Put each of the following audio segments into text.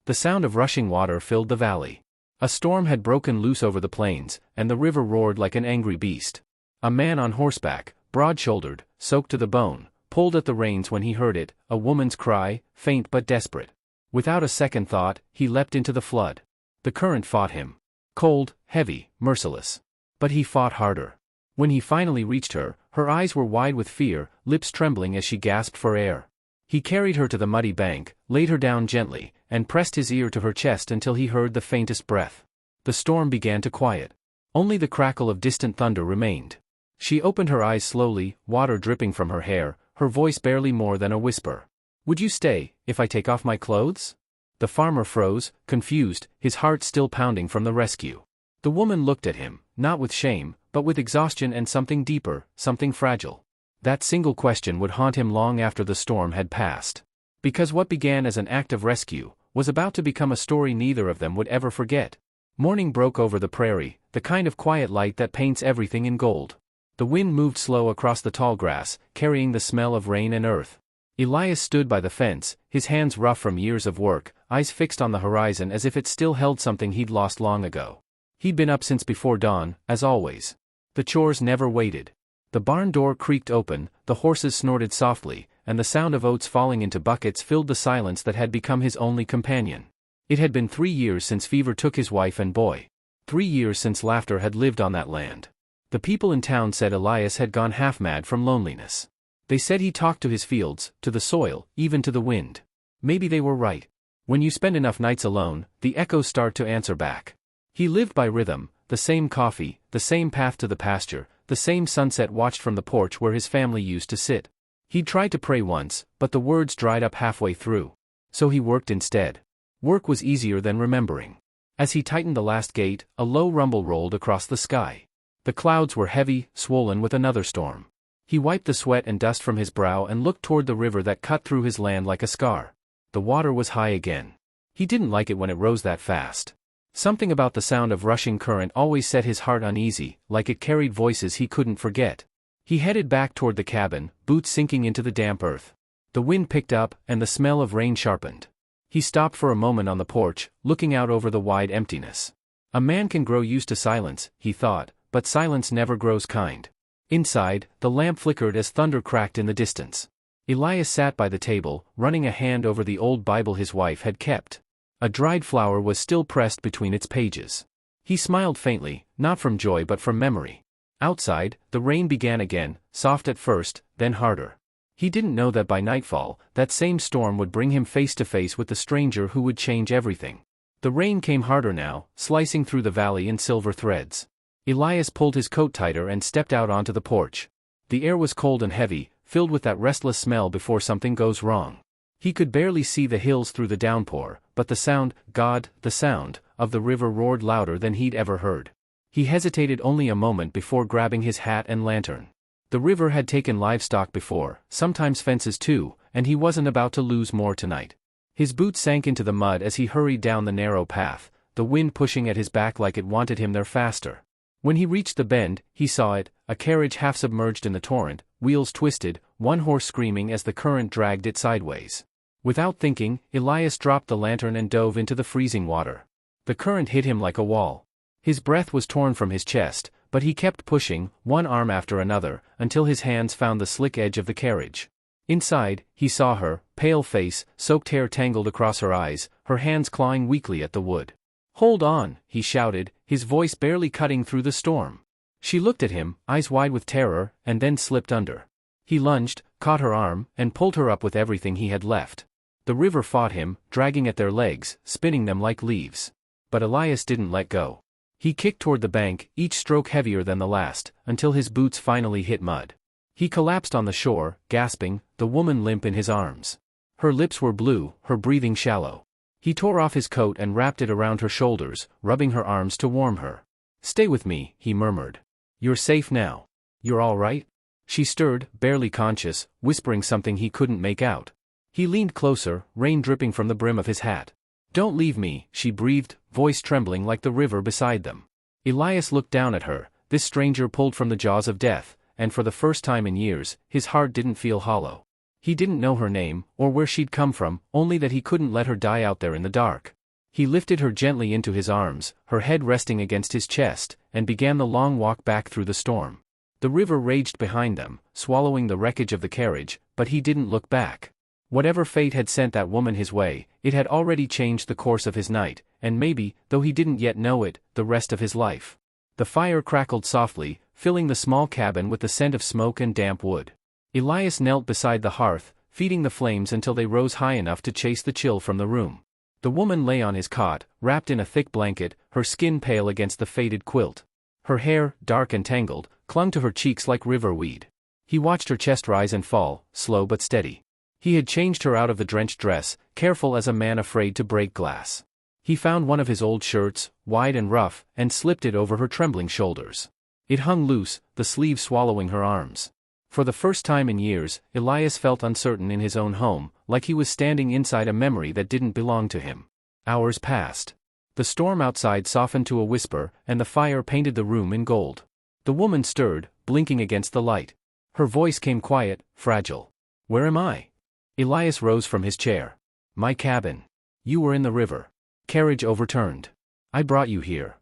The sound of rushing water filled the valley. A storm had broken loose over the plains, and the river roared like an angry beast. A man on horseback, broad-shouldered, soaked to the bone, pulled at the reins when he heard it, a woman's cry, faint but desperate. Without a second thought, he leapt into the flood. The current fought him. Cold, heavy, merciless. But he fought harder. When he finally reached her, her eyes were wide with fear, lips trembling as she gasped for air. He carried her to the muddy bank, laid her down gently, and pressed his ear to her chest until he heard the faintest breath. The storm began to quiet. Only the crackle of distant thunder remained. She opened her eyes slowly, water dripping from her hair, her voice barely more than a whisper. "Would you stay, if I take off my clothes?" The farmer froze, confused, his heart still pounding from the rescue. The woman looked at him, not with shame, but with exhaustion and something deeper, something fragile. That single question would haunt him long after the storm had passed. Because what began as an act of rescue was about to become a story neither of them would ever forget. Morning broke over the prairie, the kind of quiet light that paints everything in gold. The wind moved slow across the tall grass, carrying the smell of rain and earth. Elias stood by the fence, his hands rough from years of work, eyes fixed on the horizon as if it still held something he'd lost long ago. He'd been up since before dawn, as always. The chores never waited. The barn door creaked open, the horses snorted softly, and the sound of oats falling into buckets filled the silence that had become his only companion. It had been 3 years since fever took his wife and boy. 3 years since laughter had lived on that land. The people in town said Elias had gone half-mad from loneliness. They said he talked to his fields, to the soil, even to the wind. Maybe they were right. When you spend enough nights alone, the echoes start to answer back. He lived by rhythm, the same coffee, the same path to the pasture, the same sunset watched from the porch where his family used to sit. He'd tried to pray once, but the words dried up halfway through. So he worked instead. Work was easier than remembering. As he tightened the last gate, a low rumble rolled across the sky. The clouds were heavy, swollen with another storm. He wiped the sweat and dust from his brow and looked toward the river that cut through his land like a scar. The water was high again. He didn't like it when it rose that fast. Something about the sound of rushing current always set his heart uneasy, like it carried voices he couldn't forget. He headed back toward the cabin, boots sinking into the damp earth. The wind picked up, and the smell of rain sharpened. He stopped for a moment on the porch, looking out over the wide emptiness. A man can grow used to silence, he thought, but silence never grows kind. Inside, the lamp flickered as thunder cracked in the distance. Elias sat by the table, running a hand over the old Bible his wife had kept. A dried flower was still pressed between its pages. He smiled faintly, not from joy but from memory. Outside, the rain began again, soft at first, then harder. He didn't know that by nightfall, that same storm would bring him face to face with the stranger who would change everything. The rain came harder now, slicing through the valley in silver threads. Elias pulled his coat tighter and stepped out onto the porch. The air was cold and heavy, filled with that restless smell before something goes wrong. He could barely see the hills through the downpour, but the sound, the sound, of the river roared louder than he'd ever heard. He hesitated only a moment before grabbing his hat and lantern. The river had taken livestock before, sometimes fences too, and he wasn't about to lose more tonight. His boots sank into the mud as he hurried down the narrow path, the wind pushing at his back like it wanted him there faster. When he reached the bend, he saw it, a carriage half submerged in the torrent, wheels twisted, one horse screaming as the current dragged it sideways. Without thinking, Elias dropped the lantern and dove into the freezing water. The current hit him like a wall. His breath was torn from his chest, but he kept pushing, one arm after another, until his hands found the slick edge of the carriage. Inside, he saw her, pale face, soaked hair tangled across her eyes, her hands clawing weakly at the wood. "Hold on," he shouted, his voice barely cutting through the storm. She looked at him, eyes wide with terror, and then slipped under. He lunged, caught her arm, and pulled her up with everything he had left. The river fought him, dragging at their legs, spinning them like leaves. But Elias didn't let go. He kicked toward the bank, each stroke heavier than the last, until his boots finally hit mud. He collapsed on the shore, gasping, the woman limp in his arms. Her lips were blue, her breathing shallow. He tore off his coat and wrapped it around her shoulders, rubbing her arms to warm her. "Stay with me," he murmured. "You're safe now. You're all right?" She stirred, barely conscious, whispering something he couldn't make out. He leaned closer, rain dripping from the brim of his hat. "Don't leave me," she breathed, voice trembling like the river beside them. Elias looked down at her, this stranger pulled from the jaws of death, and for the first time in years, his heart didn't feel hollow. He didn't know her name, or where she'd come from, only that he couldn't let her die out there in the dark. He lifted her gently into his arms, her head resting against his chest, and began the long walk back through the storm. The river raged behind them, swallowing the wreckage of the carriage, but he didn't look back. Whatever fate had sent that woman his way, it had already changed the course of his night, and maybe, though he didn't yet know it, the rest of his life. The fire crackled softly, filling the small cabin with the scent of smoke and damp wood. Elias knelt beside the hearth, feeding the flames until they rose high enough to chase the chill from the room. The woman lay on his cot, wrapped in a thick blanket, her skin pale against the faded quilt. Her hair, dark and tangled, clung to her cheeks like river weed. He watched her chest rise and fall, slow but steady. He had changed her out of the drenched dress, careful as a man afraid to break glass. He found one of his old shirts, wide and rough, and slipped it over her trembling shoulders. It hung loose, the sleeve swallowing her arms. For the first time in years, Elias felt uncertain in his own home, like he was standing inside a memory that didn't belong to him. Hours passed. The storm outside softened to a whisper, and the fire painted the room in gold. The woman stirred, blinking against the light. Her voice came quiet, fragile. "Where am I?" Elias rose from his chair. "My cabin. You were in the river. Carriage overturned. I brought you here."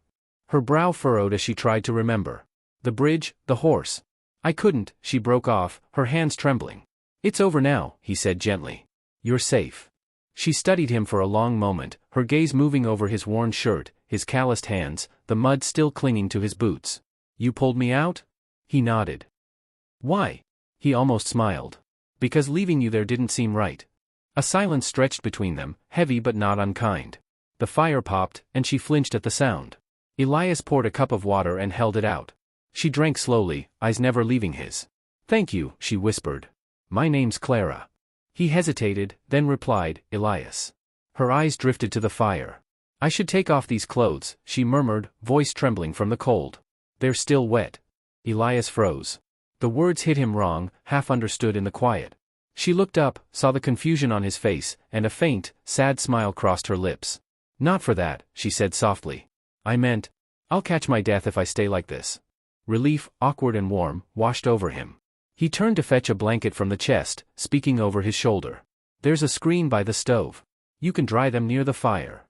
Her brow furrowed as she tried to remember. "The bridge, the horse." "I couldn't," she broke off, her hands trembling. "It's over now," he said gently. "You're safe." She studied him for a long moment, her gaze moving over his worn shirt, his calloused hands, the mud still clinging to his boots. "You pulled me out?" He nodded. "Why?" He almost smiled. "Because leaving you there didn't seem right." A silence stretched between them, heavy but not unkind. The fire popped, and she flinched at the sound. Elias poured a cup of water and held it out. She drank slowly, eyes never leaving his. "Thank you," she whispered. "My name's Clara." He hesitated, then replied, "Elias." Her eyes drifted to the fire. "I should take off these clothes," she murmured, voice trembling from the cold. "They're still wet." Elias froze. The words hit him wrong, half understood in the quiet. She looked up, saw the confusion on his face, and a faint, sad smile crossed her lips. "Not for that," she said softly. "I meant, I'll catch my death if I stay like this." Relief, awkward and warm, washed over him. He turned to fetch a blanket from the chest, speaking over his shoulder. "There's a screen by the stove. You can dry them near the fire."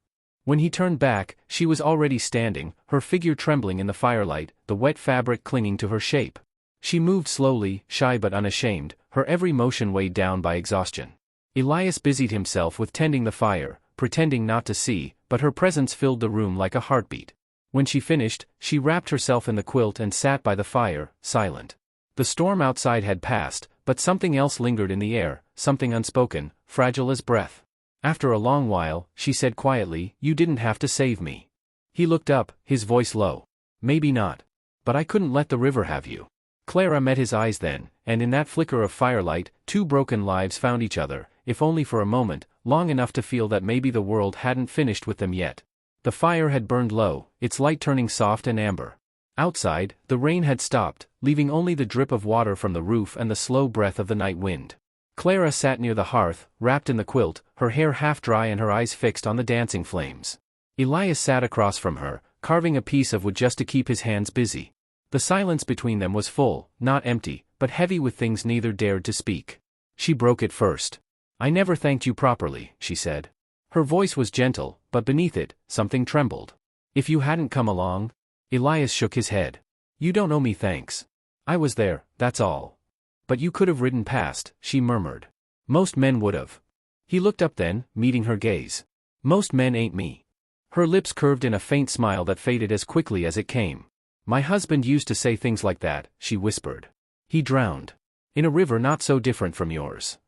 When he turned back, she was already standing, her figure trembling in the firelight, the wet fabric clinging to her shape. She moved slowly, shy but unashamed, her every motion weighed down by exhaustion. Elias busied himself with tending the fire, pretending not to see, but her presence filled the room like a heartbeat. When she finished, she wrapped herself in the quilt and sat by the fire, silent. The storm outside had passed, but something else lingered in the air, something unspoken, fragile as breath. After a long while, she said quietly, "You didn't have to save me." He looked up, his voice low. "Maybe not. But I couldn't let the river have you." Clara met his eyes then, and in that flicker of firelight, two broken lives found each other, if only for a moment, long enough to feel that maybe the world hadn't finished with them yet. The fire had burned low, its light turning soft and amber. Outside, the rain had stopped, leaving only the drip of water from the roof and the slow breath of the night wind. Clara sat near the hearth, wrapped in the quilt, her hair half dry and her eyes fixed on the dancing flames. Elias sat across from her, carving a piece of wood just to keep his hands busy. The silence between them was full, not empty, but heavy with things neither dared to speak. She broke it first. "I never thanked you properly," she said. Her voice was gentle, but beneath it, something trembled. "If you hadn't come along?" Elias shook his head. "You don't owe me thanks. I was there, that's all." "But you could have ridden past," she murmured. "Most men would have." He looked up then, meeting her gaze. "Most men ain't me." Her lips curved in a faint smile that faded as quickly as it came. "My husband used to say things like that," she whispered. "He drowned. In a river not so different from yours."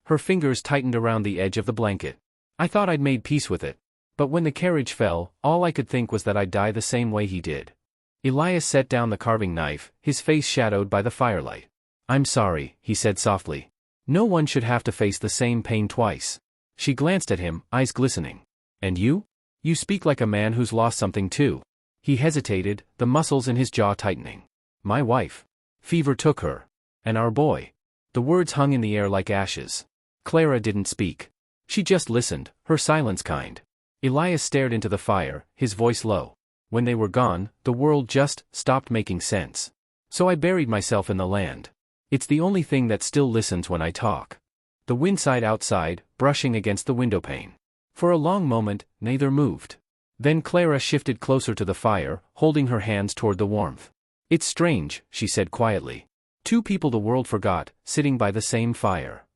Her fingers tightened around the edge of the blanket. "I thought I'd made peace with it. But when the carriage fell, all I could think was that I'd die the same way he did." Elias set down the carving knife, his face shadowed by the firelight. "I'm sorry," he said softly. "No one should have to face the same pain twice." She glanced at him, eyes glistening. "And you? You speak like a man who's lost something too." He hesitated, the muscles in his jaw tightening. "My wife. Fever took her. And our boy." The words hung in the air like ashes. Clara didn't speak. She just listened, her silence kind. Elias stared into the fire, his voice low. "When they were gone, the world just stopped making sense. So I buried myself in the land. It's the only thing that still listens when I talk." The wind sighed outside, brushing against the windowpane. For a long moment, neither moved. Then Clara shifted closer to the fire, holding her hands toward the warmth. "It's strange," she said quietly. "Two people the world forgot, sitting by the same fire."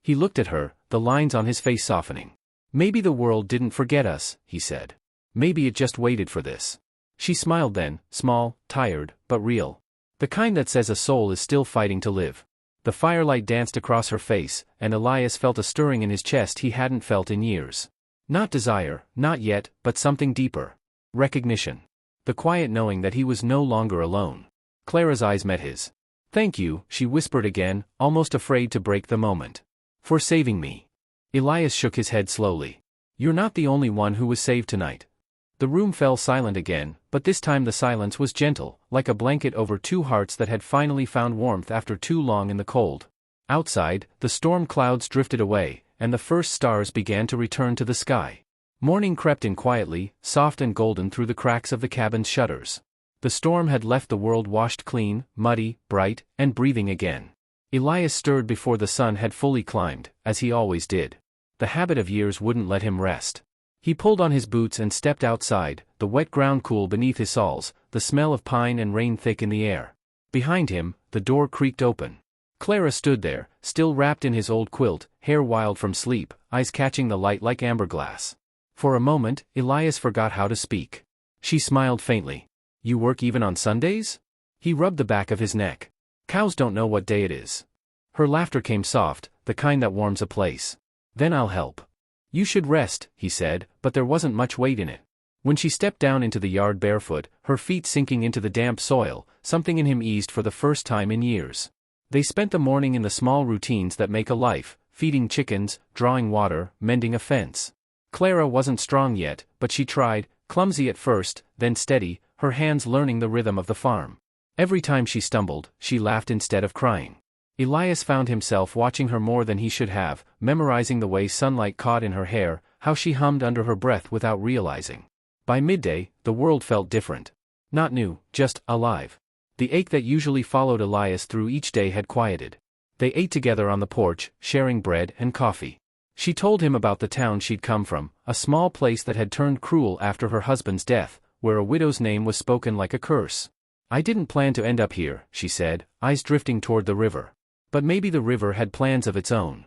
He looked at her, the lines on his face softening. "Maybe the world didn't forget us," he said. "Maybe it just waited for this." She smiled then, small, tired, but real. The kind that says a soul is still fighting to live. The firelight danced across her face, and Elias felt a stirring in his chest he hadn't felt in years. Not desire, not yet, but something deeper. Recognition. The quiet knowing that he was no longer alone. Clara's eyes met his. "Thank you," she whispered again, almost afraid to break the moment. "For saving me." Elias shook his head slowly. "You're not the only one who was saved tonight." The room fell silent again, but this time the silence was gentle, like a blanket over two hearts that had finally found warmth after too long in the cold. Outside, the storm clouds drifted away, and the first stars began to return to the sky. Morning crept in quietly, soft and golden through the cracks of the cabin's shutters. The storm had left the world washed clean, muddy, bright, and breathing again. Elias stirred before the sun had fully climbed, as he always did. The habit of years wouldn't let him rest. He pulled on his boots and stepped outside, the wet ground cool beneath his soles, the smell of pine and rain thick in the air. Behind him, the door creaked open. Clara stood there, still wrapped in his old quilt, hair wild from sleep, eyes catching the light like amber glass. For a moment, Elias forgot how to speak. She smiled faintly. "You work even on Sundays?" He rubbed the back of his neck. "Cows don't know what day it is." Her laughter came soft, the kind that warms a place. "Then I'll help." "You should rest," he said, but there wasn't much weight in it. When she stepped down into the yard barefoot, her feet sinking into the damp soil, something in him eased for the first time in years. They spent the morning in the small routines that make a life, feeding chickens, drawing water, mending a fence. Clara wasn't strong yet, but she tried, clumsy at first, then steady, her hands learning the rhythm of the farm. Every time she stumbled, she laughed instead of crying. Elias found himself watching her more than he should have, memorizing the way sunlight caught in her hair, how she hummed under her breath without realizing. By midday, the world felt different. Not new, just alive. The ache that usually followed Elias through each day had quieted. They ate together on the porch, sharing bread and coffee. She told him about the town she'd come from, a small place that had turned cruel after her husband's death, where a widow's name was spoken like a curse. "I didn't plan to end up here," she said, eyes drifting toward the river. "But maybe the river had plans of its own."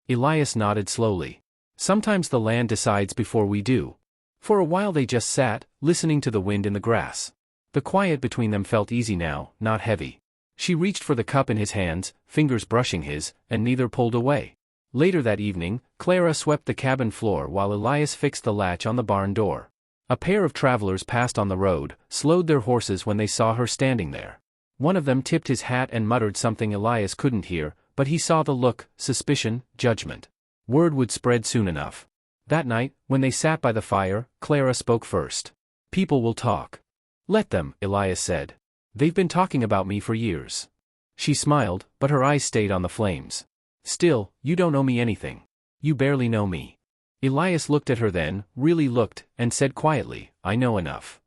Elias nodded slowly. "Sometimes the land decides before we do." For a while they just sat, listening to the wind in the grass. The quiet between them felt easy now, not heavy. She reached for the cup in his hands, fingers brushing his, and neither pulled away. Later that evening, Clara swept the cabin floor while Elias fixed the latch on the barn door. A pair of travelers passed on the road, slowed their horses when they saw her standing there. One of them tipped his hat and muttered something Elias couldn't hear, but he saw the look, suspicion, judgment. Word would spread soon enough. That night, when they sat by the fire, Clara spoke first. "People will talk." "Let them," Elias said. "They've been talking about me for years." She smiled, but her eyes stayed on the flames. "Still, you don't owe me anything. You barely know me." Elias looked at her then, really looked, and said quietly, "I know enough."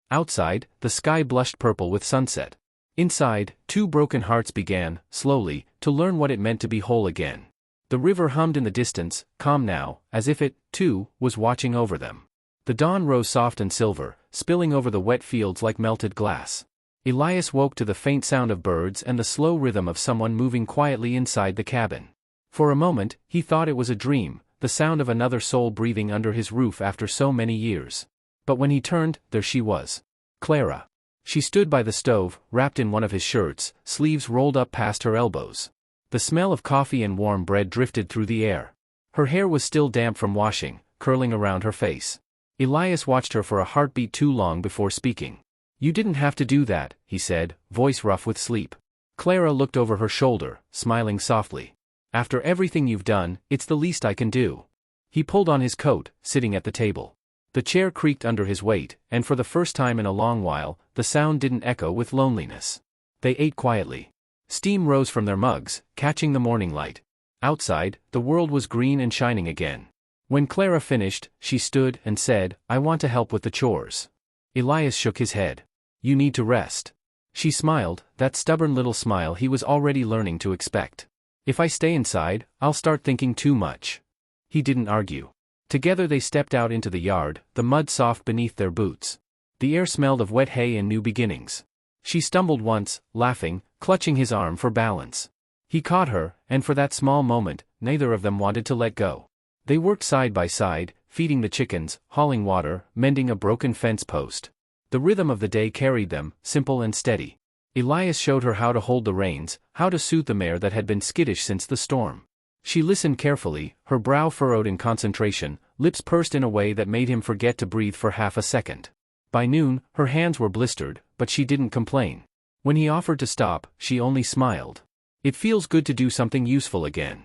Outside, the sky blushed purple with sunset. Inside, two broken hearts began, slowly, to learn what it meant to be whole again. The river hummed in the distance, calm now, as if it, too, was watching over them. The dawn rose soft and silver, spilling over the wet fields like melted glass. Elias woke to the faint sound of birds and the slow rhythm of someone moving quietly inside the cabin. For a moment, he thought it was a dream, the sound of another soul breathing under his roof after so many years. But when he turned, there she was. Clara. She stood by the stove, wrapped in one of his shirts, sleeves rolled up past her elbows. The smell of coffee and warm bread drifted through the air. Her hair was still damp from washing, curling around her face. Elias watched her for a heartbeat too long before speaking. "You didn't have to do that," he said, voice rough with sleep. Clara looked over her shoulder, smiling softly. "After everything you've done, it's the least I can do." He pulled on his coat, sitting at the table. The chair creaked under his weight, and for the first time in a long while, the sound didn't echo with loneliness. They ate quietly. Steam rose from their mugs, catching the morning light. Outside, the world was green and shining again. When Clara finished, she stood and said, "I want to help with the chores." Elias shook his head. "You need to rest." She smiled, that stubborn little smile he was already learning to expect. If I stay inside, I'll start thinking too much. He didn't argue. Together they stepped out into the yard, the mud soft beneath their boots. The air smelled of wet hay and new beginnings. She stumbled once, laughing, clutching his arm for balance. He caught her, and for that small moment, neither of them wanted to let go. They worked side by side, feeding the chickens, hauling water, mending a broken fence post. The rhythm of the day carried them, simple and steady. Elias showed her how to hold the reins, how to soothe the mare that had been skittish since the storm. She listened carefully, her brow furrowed in concentration, lips pursed in a way that made him forget to breathe for half a second. By noon, her hands were blistered, but she didn't complain. When he offered to stop, she only smiled. It feels good to do something useful again.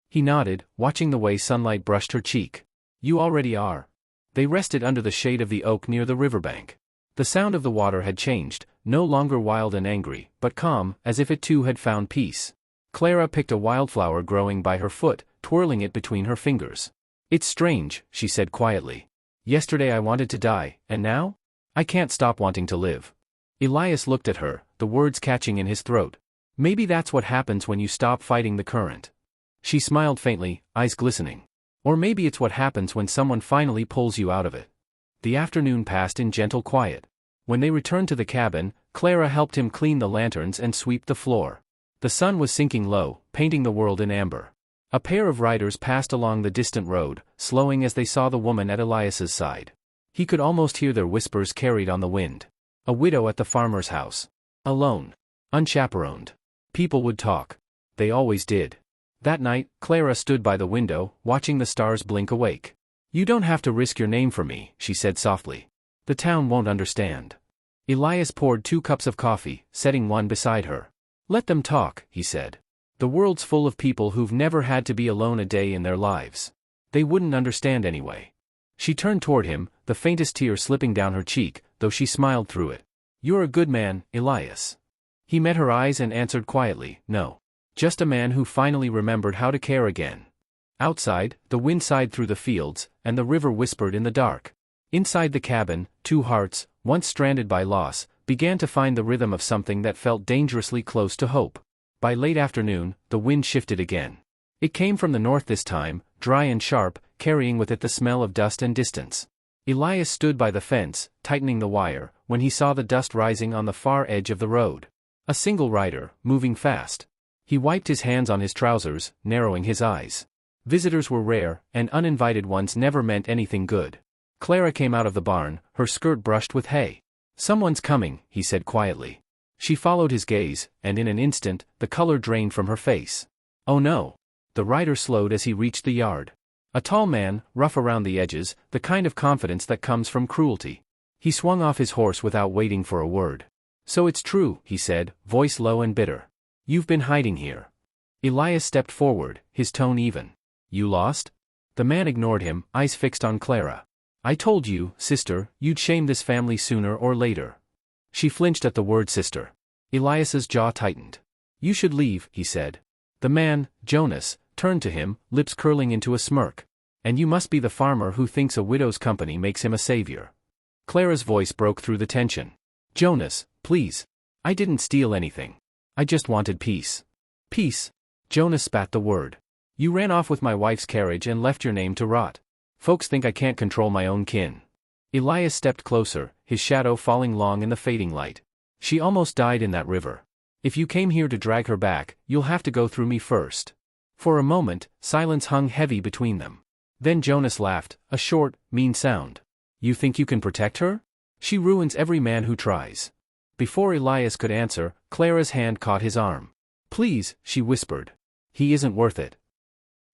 He nodded, watching the way sunlight brushed her cheek. You already are. They rested under the shade of the oak near the riverbank. The sound of the water had changed, no longer wild and angry, but calm, as if it too had found peace. Clara picked a wildflower growing by her foot, twirling it between her fingers. It's strange, she said quietly. Yesterday I wanted to die, and now? I can't stop wanting to live. Elias looked at her, the words catching in his throat. Maybe that's what happens when you stop fighting the current. She smiled faintly, eyes glistening. Or maybe it's what happens when someone finally pulls you out of it. The afternoon passed in gentle quiet. When they returned to the cabin, Clara helped him clean the lanterns and sweep the floor. The sun was sinking low, painting the world in amber. A pair of riders passed along the distant road, slowing as they saw the woman at Elias's side. He could almost hear their whispers carried on the wind. A widow at the farmer's house. Alone. Unchaperoned. People would talk. They always did. That night, Clara stood by the window, watching the stars blink awake. You don't have to risk your name for me, she said softly. The town won't understand. Elias poured 2 cups of coffee, setting one beside her. Let them talk, he said. The world's full of people who've never had to be alone a day in their lives. They wouldn't understand anyway. She turned toward him, the faintest tear slipping down her cheek, though she smiled through it. You're a good man, Elias. He met her eyes and answered quietly, no. Just a man who finally remembered how to care again. Outside, the wind sighed through the fields, and the river whispered in the dark. Inside the cabin, 2 hearts, once stranded by loss, began to find the rhythm of something that felt dangerously close to hope. By late afternoon, the wind shifted again. It came from the north this time, dry and sharp, carrying with it the smell of dust and distance. Elias stood by the fence, tightening the wire, when he saw the dust rising on the far edge of the road. A single rider, moving fast. He wiped his hands on his trousers, narrowing his eyes. Visitors were rare, and uninvited ones never meant anything good. Clara came out of the barn, her skirt brushed with hay. Someone's coming, he said quietly. She followed his gaze, and in an instant, the color drained from her face. Oh no. The rider slowed as he reached the yard. A tall man, rough around the edges, the kind of confidence that comes from cruelty. He swung off his horse without waiting for a word. So it's true, he said, voice low and bitter. You've been hiding here. Elias stepped forward, his tone even. You lost? The man ignored him, eyes fixed on Clara. I told you, sister, you'd shame this family sooner or later. She flinched at the word sister. Elias's jaw tightened. You should leave, he said. The man, Jonas, turned to him, lips curling into a smirk. And you must be the farmer who thinks a widow's company makes him a savior. Clara's voice broke through the tension. Jonas, please. I didn't steal anything. I just wanted peace. Peace? Jonas spat the word. You ran off with my wife's carriage and left your name to rot. Folks think I can't control my own kin. Elias stepped closer, his shadow falling long in the fading light. She almost died in that river. If you came here to drag her back, you'll have to go through me first. For a moment, silence hung heavy between them. Then Jonas laughed, a short, mean sound. You think you can protect her? She ruins every man who tries. Before Elias could answer, Clara's hand caught his arm. Please, she whispered. He isn't worth it.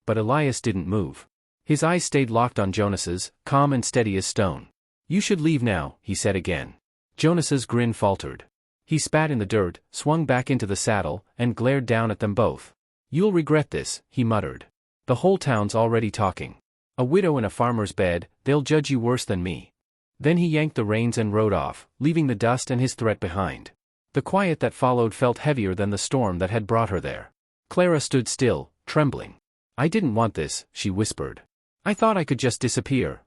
But Elias didn't move. His eyes stayed locked on Jonas's, calm and steady as stone. You should leave now, he said again. Jonas's grin faltered. He spat in the dirt, swung back into the saddle, and glared down at them both. You'll regret this, he muttered. The whole town's already talking. A widow in a farmer's bed, they'll judge you worse than me. Then he yanked the reins and rode off, leaving the dust and his threat behind. The quiet that followed felt heavier than the storm that had brought her there. Clara stood still, trembling. I didn't want this, she whispered. I thought I could just disappear.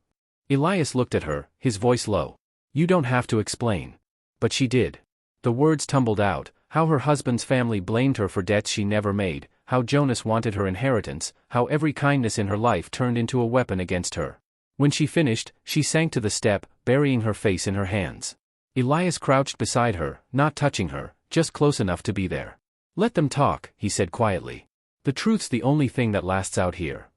Elias looked at her, his voice low. You don't have to explain. But she did. The words tumbled out, how her husband's family blamed her for debts she never made, how Jonas wanted her inheritance, how every kindness in her life turned into a weapon against her. When she finished, she sank to the step, burying her face in her hands. Elias crouched beside her, not touching her, just close enough to be there. "Let them talk," he said quietly. "The truth's the only thing that lasts out here."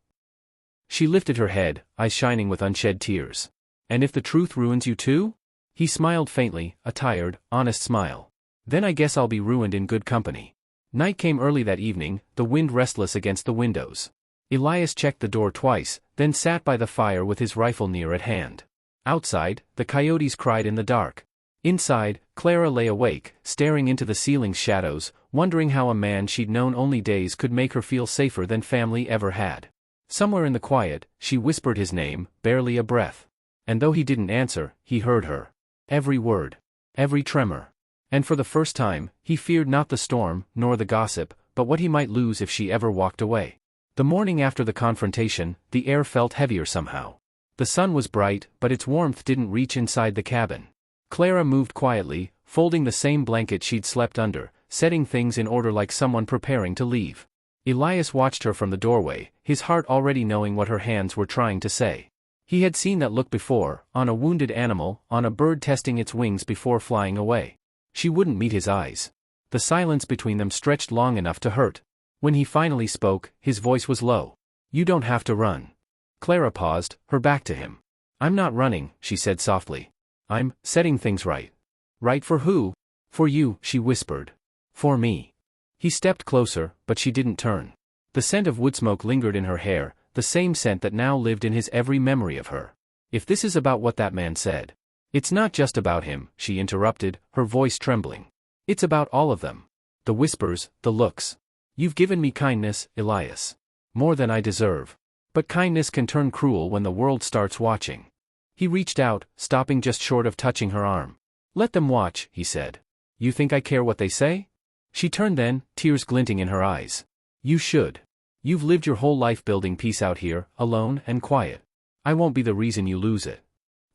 She lifted her head, eyes shining with unshed tears. "And if the truth ruins you too?" He smiled faintly, a tired, honest smile. "Then I guess I'll be ruined in good company." Night came early that evening, the wind restless against the windows. Elias checked the door twice, then sat by the fire with his rifle near at hand. Outside, the coyotes cried in the dark. Inside, Clara lay awake, staring into the ceiling's shadows, wondering how a man she'd known only days could make her feel safer than family ever had. Somewhere in the quiet, she whispered his name, barely a breath. And though he didn't answer, he heard her. Every word. Every tremor. And for the first time, he feared not the storm, nor the gossip, but what he might lose if she ever walked away. The morning after the confrontation, the air felt heavier somehow. The sun was bright, but its warmth didn't reach inside the cabin. Clara moved quietly, folding the same blanket she'd slept under, setting things in order like someone preparing to leave. Elias watched her from the doorway, his heart already knowing what her hands were trying to say. He had seen that look before, on a wounded animal, on a bird testing its wings before flying away. She wouldn't meet his eyes. The silence between them stretched long enough to hurt. When he finally spoke, his voice was low. "You don't have to run." Clara paused, her back to him. "I'm not running," she said softly. "I'm setting things right." "Right for who?" "For you," she whispered. "For me." He stepped closer, but she didn't turn. The scent of woodsmoke lingered in her hair, the same scent that now lived in his every memory of her. "If this is about what that man said." "It's not just about him," she interrupted, her voice trembling. "It's about all of them. The whispers, the looks. You've given me kindness, Elias. More than I deserve. But kindness can turn cruel when the world starts watching." He reached out, stopping just short of touching her arm. "Let them watch," he said. "You think I care what they say?" She turned then, tears glinting in her eyes. "You should. You've lived your whole life building peace out here, alone and quiet. I won't be the reason you lose it."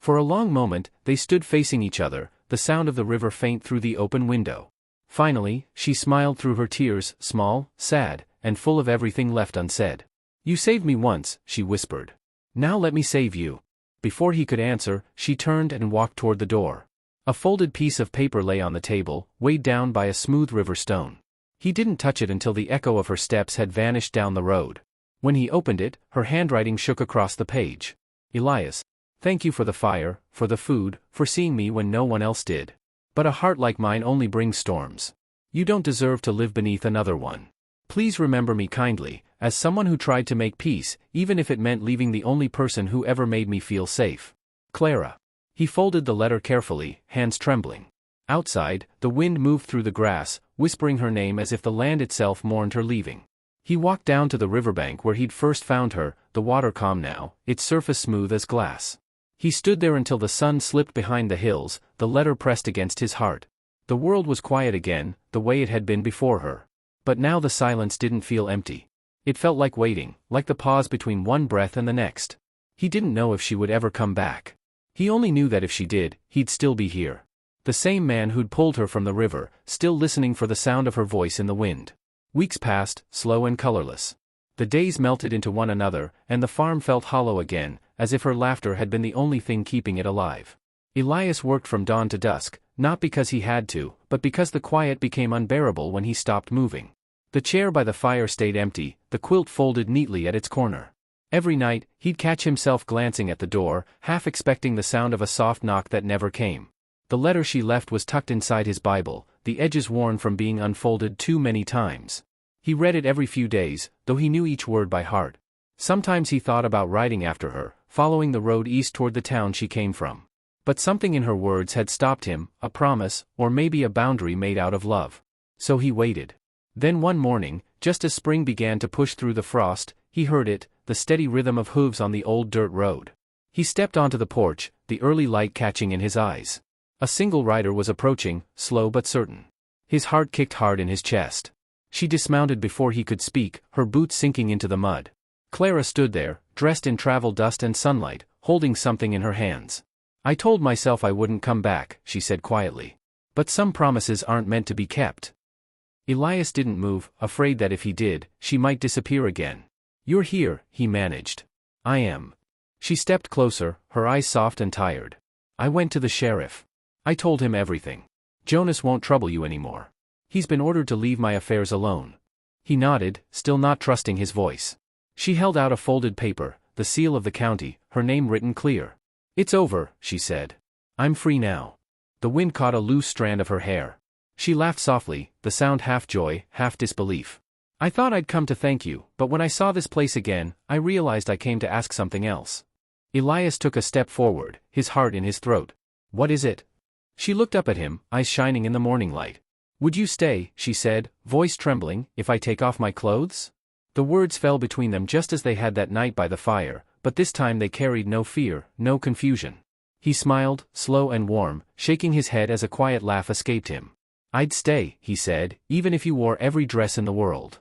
For a long moment, they stood facing each other, the sound of the river faint through the open window. Finally, she smiled through her tears, small, sad, and full of everything left unsaid. "You saved me once," she whispered. "Now let me save you." Before he could answer, she turned and walked toward the door. A folded piece of paper lay on the table, weighed down by a smooth river stone. He didn't touch it until the echo of her steps had vanished down the road. When he opened it, her handwriting shook across the page. "Elias, thank you for the fire, for the food, for seeing me when no one else did. But a heart like mine only brings storms. You don't deserve to live beneath another one. Please remember me kindly, as someone who tried to make peace, even if it meant leaving the only person who ever made me feel safe. Clara." He folded the letter carefully, hands trembling. Outside, the wind moved through the grass, whispering her name as if the land itself mourned her leaving. He walked down to the riverbank where he'd first found her, the water calm now, its surface smooth as glass. He stood there until the sun slipped behind the hills, the letter pressed against his heart. The world was quiet again, the way it had been before her. But now the silence didn't feel empty. It felt like waiting, like the pause between one breath and the next. He didn't know if she would ever come back. He only knew that if she did, he'd still be here. The same man who'd pulled her from the river, still listening for the sound of her voice in the wind. Weeks passed, slow and colorless. The days melted into one another, and the farm felt hollow again, as if her laughter had been the only thing keeping it alive. Elias worked from dawn to dusk, not because he had to, but because the quiet became unbearable when he stopped moving. The chair by the fire stayed empty, the quilt folded neatly at its corner. Every night, he'd catch himself glancing at the door, half expecting the sound of a soft knock that never came. The letter she left was tucked inside his Bible, the edges worn from being unfolded too many times. He read it every few days, though he knew each word by heart. Sometimes he thought about riding after her, following the road east toward the town she came from. But something in her words had stopped him, a promise, or maybe a boundary made out of love. So he waited. Then one morning, just as spring began to push through the frost, he heard it, the steady rhythm of hooves on the old dirt road. He stepped onto the porch, the early light catching in his eyes. A single rider was approaching, slow but certain. His heart kicked hard in his chest. She dismounted before he could speak, her boots sinking into the mud. Clara stood there, dressed in travel dust and sunlight, holding something in her hands. "I told myself I wouldn't come back," she said quietly. "But some promises aren't meant to be kept." Elias didn't move, afraid that if he did, she might disappear again. "You're here," he managed. "I am." She stepped closer, her eyes soft and tired. "I went to the sheriff. I told him everything. Jonas won't trouble you anymore. He's been ordered to leave my affairs alone." He nodded, still not trusting his voice. She held out a folded paper, the seal of the county, her name written clear. "It's over," she said. "I'm free now." The wind caught a loose strand of her hair. She laughed softly, the sound half joy, half disbelief. "I thought I'd come to thank you, but when I saw this place again, I realized I came to ask something else." Elias took a step forward, his heart in his throat. "What is it?" She looked up at him, eyes shining in the morning light. "Would you stay," she said, voice trembling, "if I take off my clothes?" The words fell between them just as they had that night by the fire, but this time they carried no fear, no confusion. He smiled, slow and warm, shaking his head as a quiet laugh escaped him. "I'd stay," he said, "even if you wore every dress in the world."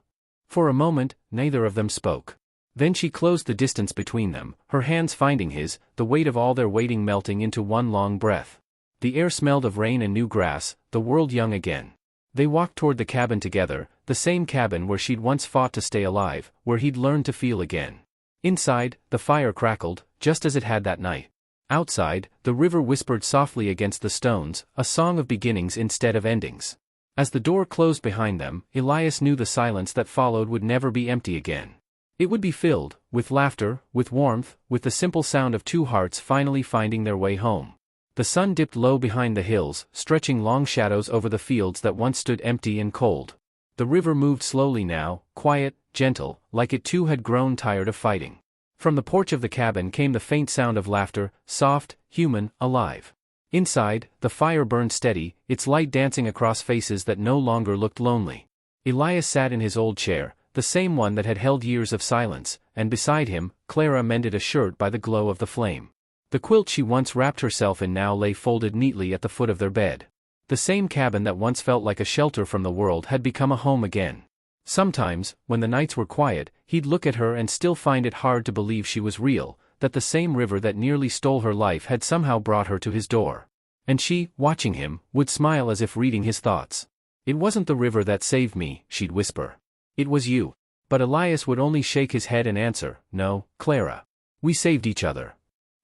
For a moment, neither of them spoke. Then she closed the distance between them, her hands finding his, the weight of all their waiting melting into one long breath. The air smelled of rain and new grass, the world young again. They walked toward the cabin together, the same cabin where she'd once fought to stay alive, where he'd learned to feel again. Inside, the fire crackled, just as it had that night. Outside, the river whispered softly against the stones, a song of beginnings instead of endings. As the door closed behind them, Elias knew the silence that followed would never be empty again. It would be filled, with laughter, with warmth, with the simple sound of two hearts finally finding their way home. The sun dipped low behind the hills, stretching long shadows over the fields that once stood empty and cold. The river moved slowly now, quiet, gentle, like it too had grown tired of fighting. From the porch of the cabin came the faint sound of laughter, soft, human, alive. Inside, the fire burned steady, its light dancing across faces that no longer looked lonely. Elias sat in his old chair, the same one that had held years of silence, and beside him, Clara mended a shirt by the glow of the flame. The quilt she once wrapped herself in now lay folded neatly at the foot of their bed. The same cabin that once felt like a shelter from the world had become a home again. Sometimes, when the nights were quiet, he'd look at her and still find it hard to believe she was real, that the same river that nearly stole her life had somehow brought her to his door. And she, watching him, would smile as if reading his thoughts. "It wasn't the river that saved me," she'd whisper. "It was you." But Elias would only shake his head and answer, "No, Clara. We saved each other."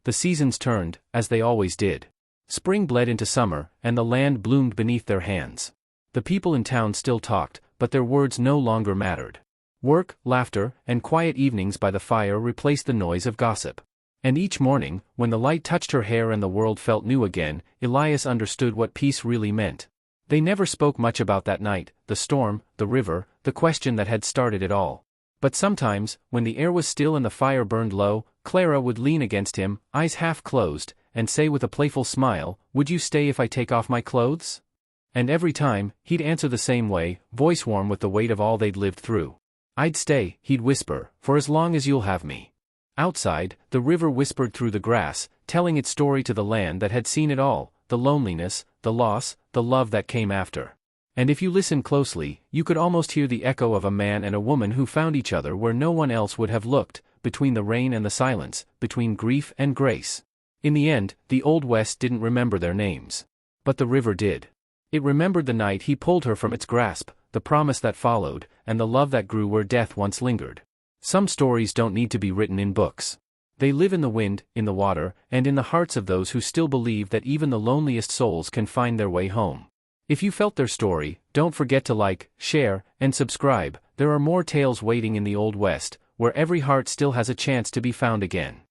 The seasons turned, as they always did. Spring bled into summer, and the land bloomed beneath their hands. The people in town still talked, but their words no longer mattered. Work, laughter, and quiet evenings by the fire replaced the noise of gossip. And each morning, when the light touched her hair and the world felt new again, Elias understood what peace really meant. They never spoke much about that night, the storm, the river, the question that had started it all. But sometimes, when the air was still and the fire burned low, Clara would lean against him, eyes half closed, and say with a playful smile, "Would you stay if I take off my clothes?" And every time, he'd answer the same way, voice warm with the weight of all they'd lived through. "I'd stay," he'd whisper, "for as long as you'll have me." Outside, the river whispered through the grass, telling its story to the land that had seen it all, the loneliness, the loss, the love that came after. And if you listened closely, you could almost hear the echo of a man and a woman who found each other where no one else would have looked, between the rain and the silence, between grief and grace. In the end, the Old West didn't remember their names. But the river did. It remembered the night he pulled her from its grasp, the promise that followed, and the love that grew where death once lingered. Some stories don't need to be written in books. They live in the wind, in the water, and in the hearts of those who still believe that even the loneliest souls can find their way home. If you felt their story, don't forget to like, share, and subscribe. There are more tales waiting in the Old West, where every heart still has a chance to be found again.